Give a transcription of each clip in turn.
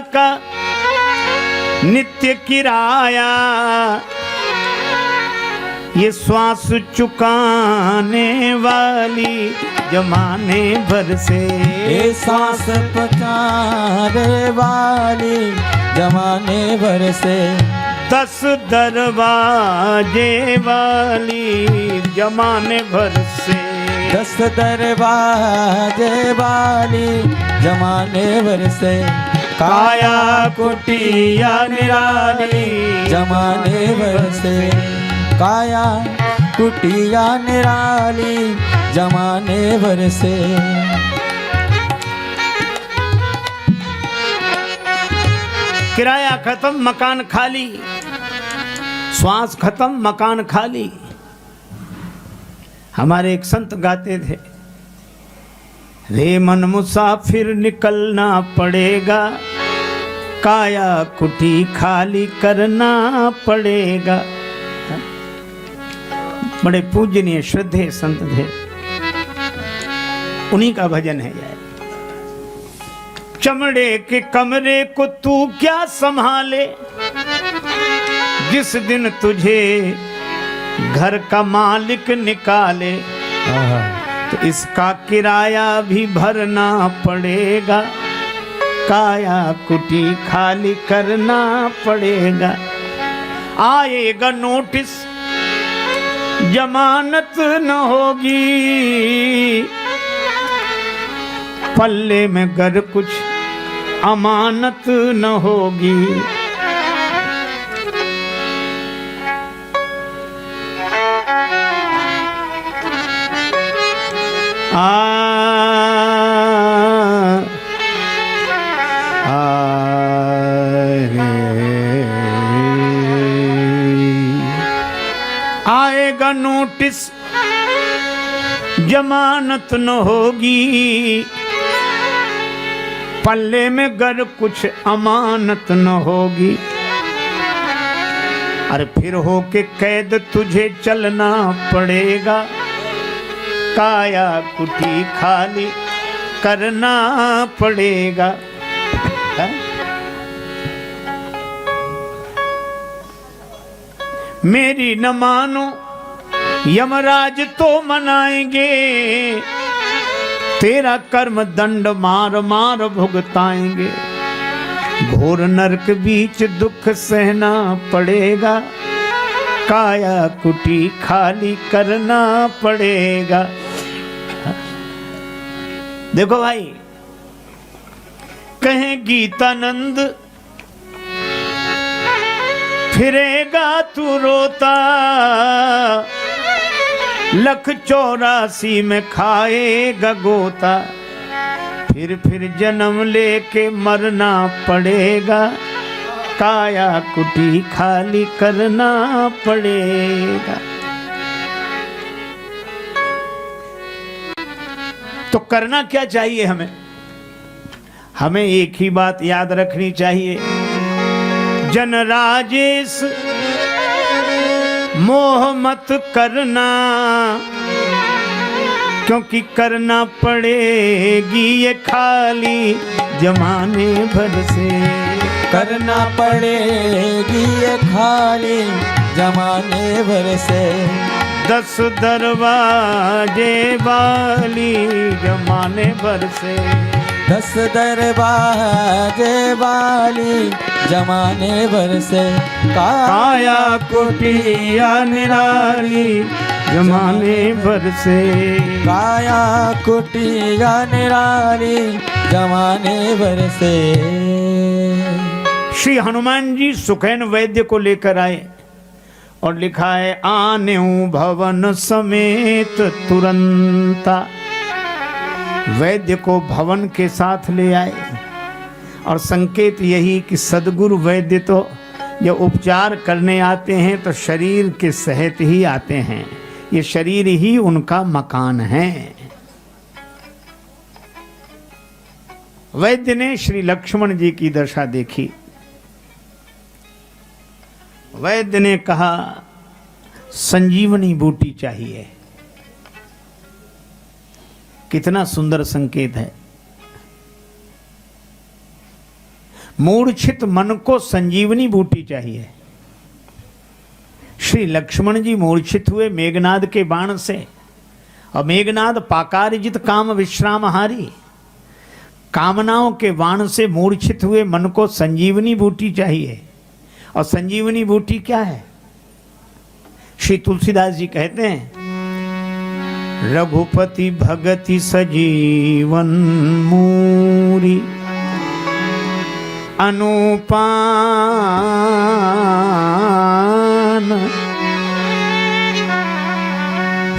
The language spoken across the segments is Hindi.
का नित्य किराया, ये श्वास चुकाने वाली जमाने भर से, ये सांस पकाने वाली जमाने भर से, 10 दरवाजे वाली जमाने भर से, 10 दरवाजे वाली जमाने भर से, काया कुटिया निराली जमाने भर से, काया कुटिया निराली जमाने भर से। किराया खत्म मकान खाली, श्वास खत्म मकान खाली। हमारे एक संत गाते थे, रे मन मुसाफिर निकलना पड़ेगा, काया कुटी खाली करना पड़ेगा। बड़े पूजनीय श्रद्धेय संत थे, उन्हीं का भजन है यह। चमड़े के कमरे को तू क्या संभाले, जिस दिन तुझे घर का मालिक निकाले, तो इसका किराया भी भरना पड़ेगा, काया कुटी खाली करना पड़ेगा। आएगा नोटिस जमानत न होगी, पल्ले में घर कुछ अमानत न होगी। आएगा नोटिस जमानत न होगी, पल्ले में गर कुछ अमानत न होगी। अरे फिर हो के कैद तुझे चलना पड़ेगा, काया कुटी खाली करना पड़ेगा। है? मेरी न मानो यमराज तो मनाएंगे, तेरा कर्म दंड मार मार भुगताएंगे। घोर नरक बीच दुख सहना पड़ेगा, काया कुटी खाली करना पड़ेगा। देखो भाई, कहे गीतानंद फिरेगा तू रोता, 184 में खाएगा गोता। फिर जन्म लेके मरना पड़ेगा, काया कुटी खाली करना पड़ेगा। तो करना क्या चाहिए हमें? हमें एक ही बात याद रखनी चाहिए, जन राजेश मोह मत करना, क्योंकि करना पड़ेगी ये खाली जमाने भर से। करना पड़ेगी ये खाली जमाने भर से, 10 दरवाजे वाली जमाने भर से, 10 दरवाजे वाली जमाने भर से, काया कुटिया निराली जमाने भर से, काया कुटिया निराली जमाने भर से। श्री हनुमान जी सुखैन वैद्य को लेकर आए और लिखा है, आने भवन समेत तुरंता। वैद्य को भवन के साथ ले आए और संकेत यही कि सद्गुरु वैद्य तो ये उपचार करने आते हैं तो शरीर के सहित ही आते हैं, ये शरीर ही उनका मकान है। वैद्य ने श्री लक्ष्मण जी की दशा देखी। वैद्य ने कहा, संजीवनी बूटी चाहिए। कितना सुंदर संकेत है। मूर्छित मन को संजीवनी बूटी चाहिए। श्री लक्ष्मण जी मूर्छित हुए मेघनाद के बाण से, और मेघनाद पाकारिजित काम विश्रामहारी, कामनाओं के बाण से मूर्छित हुए मन को संजीवनी बूटी चाहिए। और संजीवनी बूटी क्या है? श्री तुलसीदास जी कहते हैं, रघुपति भगति सजीवन मूरी अनुपान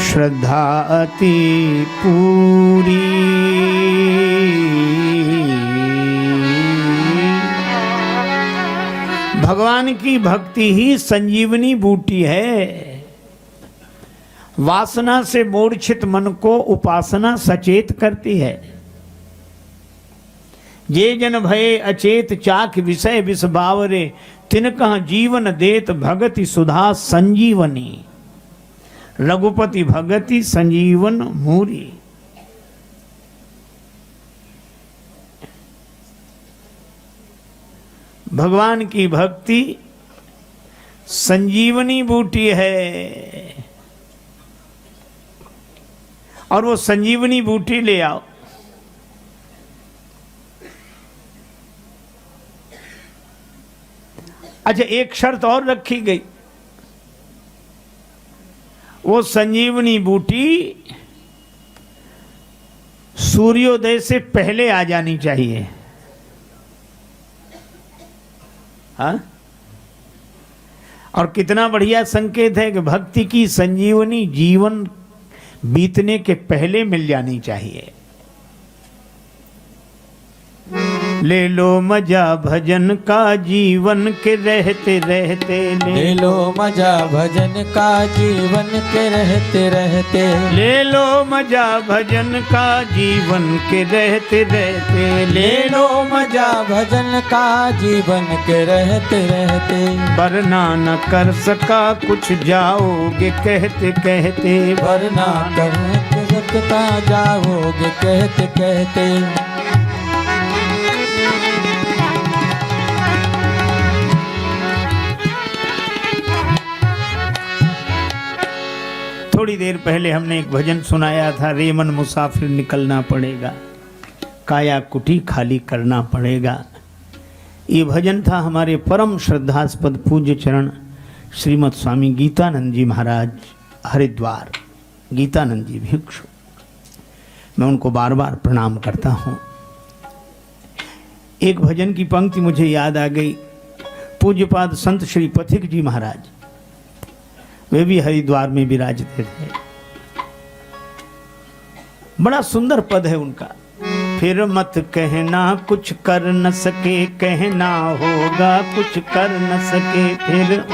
श्रद्धा अति पूरी। भगवान की भक्ति ही संजीवनी बूटी है। वासना से मूर्छित मन को उपासना सचेत करती है। जे जन भये अचेत चाख विषय विष बावरे, तिनकह जीवन देत भगति सुधा संजीवनी। रघुपति भगति संजीवन मूरी। भगवान की भक्ति संजीवनी बूटी है। और वो संजीवनी बूटी ले आओ। अच्छा, एक शर्त और रखी गई, वो संजीवनी बूटी सूर्योदय से पहले आ जानी चाहिए। हाँ? और कितना बढ़िया संकेत है कि भक्ति की संजीवनी जीवन बीतने के पहले मिल जानी चाहिए। ले लो मजा भजन का जीवन के रहते रहते, ले लो मजा भजन का जीवन के रहते रहते, ले लो मजा भजन का जीवन के रहते रहते, ले लो मजा भजन का जीवन के रहते रहते। वरना न कर सका कुछ जाओगे कहते कहते, वरना कर सकता जाओगे कहते कहते। थोड़ी देर पहले हमने एक भजन सुनाया था, रेमन मुसाफिर निकलना पड़ेगा, काया कुटी खाली करना पड़ेगा। ये भजन था हमारे परम श्रद्धास्पद पूज्य चरण श्रीमद स्वामी गीतानंद जी महाराज हरिद्वार, गीतानंद जी भिक्षु। मैं उनको बार बार प्रणाम करता हूँ। एक भजन की पंक्ति मुझे याद आ गई। पूज्यपाद संत श्री पथिक जी महाराज, वे भी हरिद्वार में विराजते थे। बड़ा सुंदर पद है उनका। फिर मत कहना कुछ कर न सके, कहना होगा कुछ कर न सके, फिर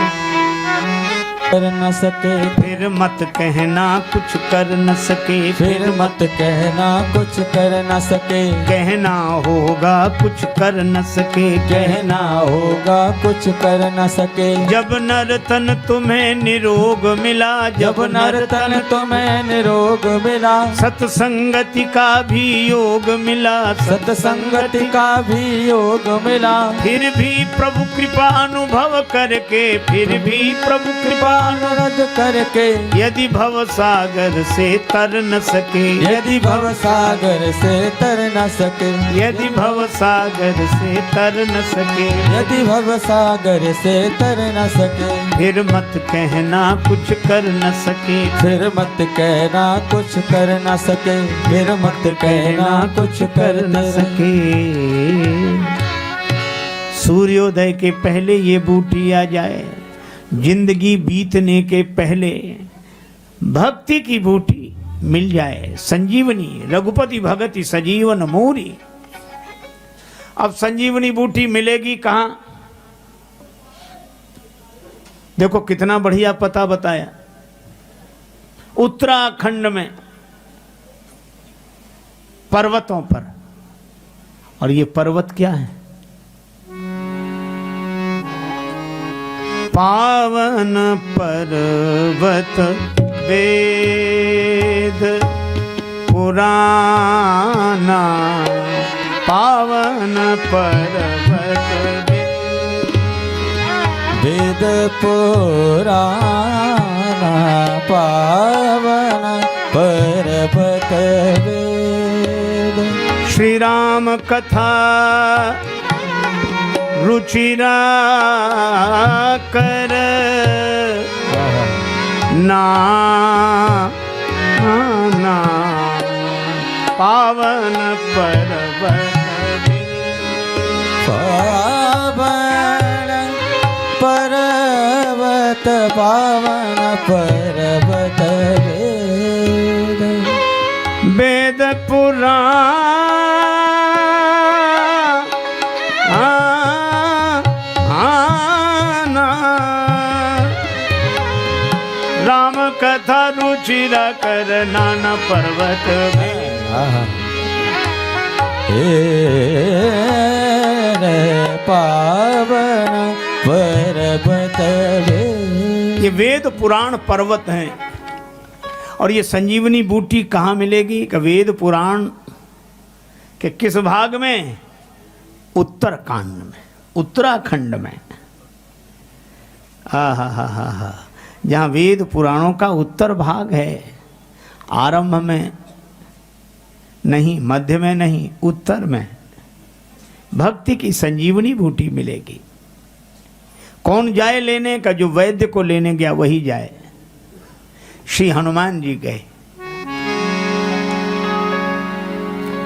कर न सके, फिर मत कहना कुछ कर न सके, फिर मत कहना कुछ कर न सके, कहना होगा कुछ कर न सके, कहना होगा कुछ कर न सके। जब नर तन तुम्हें निरोग मिला, जब नर तन तुम्हें निरोग मिला, सत्संगति का भी योग मिला, सत्संगति का भी योग मिला। फिर भी प्रभु कृपा अनुभव करके, फिर भी प्रभु कृपा अनुरोध करके, यदि भव सागर से तर न सके, यदि भव सागर से तर न सके, यदि भव सागर से तर न सके, यदि भव सागर से तर न सके, फिर मत कहना कुछ कर न सके, फिर मत कहना कुछ कर न सके, फिर मत कहना कुछ कर न सके। सूर्योदय के पहले ये बूटी आ जाए, जिंदगी बीतने के पहले भक्ति की बूटी मिल जाए, संजीवनी। रघुपति भगति सजीवन मूरी। अब संजीवनी बूटी मिलेगी कहां? देखो कितना बढ़िया पता बताया, उत्तराखंड में पर्वतों पर। और ये पर्वत क्या है? पावन पर्वत वेद पुराना, पावन पर्वत पुराना पावन पर्वत वेद। श्री राम कथा रुचिरा कर ना पावन पर्वत पावन पर्वत पावन पर्वत वेद। वेद पुराण राम कथा रुचिरा कर नाना पर्वत वेद। पावन पर्वत वेद। ये वेद पुराण पर्वत हैं। और ये संजीवनी बूटी कहाँ मिलेगी? कि वेद पुराण के किस भाग में? उत्तरकांड में, उत्तराखंड में। हा जहाँ वेद पुराणों का उत्तर भाग है, आरंभ में नहीं, मध्य में नहीं, उत्तर में भक्ति की संजीवनी बूटी मिलेगी। कौन जाए लेने का? जो वैद्य को लेने गया वही जाए। श्री हनुमान जी गए।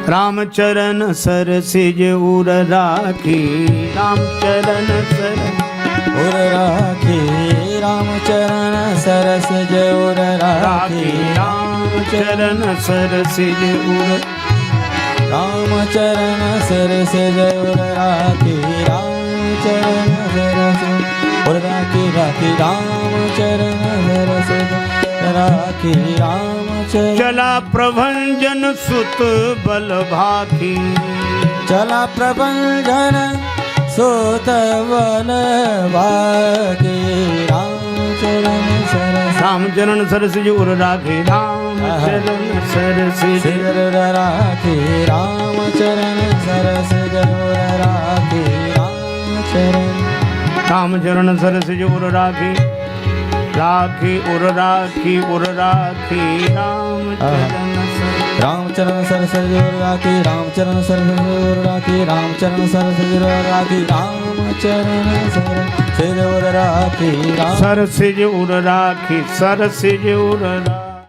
रामचरण सर सिज उर राखी, रामचरण सर उर राखी, रामचरण सर सिज उर राखी, रामचरण सर सिज उर, रामचरण सर सिज उर राखी, रामचरण सर सिज उर राखी, राखी रामचरण सर सिज राखी, रामचरण। चला प्रभंजन सुत बल भाखी, चला प्रभंजन सुत बल भाखी, रामचरण सर, रामचरण सर सिज उर राखी, रामचरण सर सिज उर राखी, रामचरण सर सिज उर राखी, रामचरण। रामचरण सर सिज उर राखी, राखी उर राखी उर राखी, रामचरण सर, रामचरण सर सिज उर राखी, रामचरण सर सिज उर राखी, रामचरण सर सिज उर राखी, रामचरण सर सिज उर राखी, सर सिज उर राखी, सर सिज उर राखी।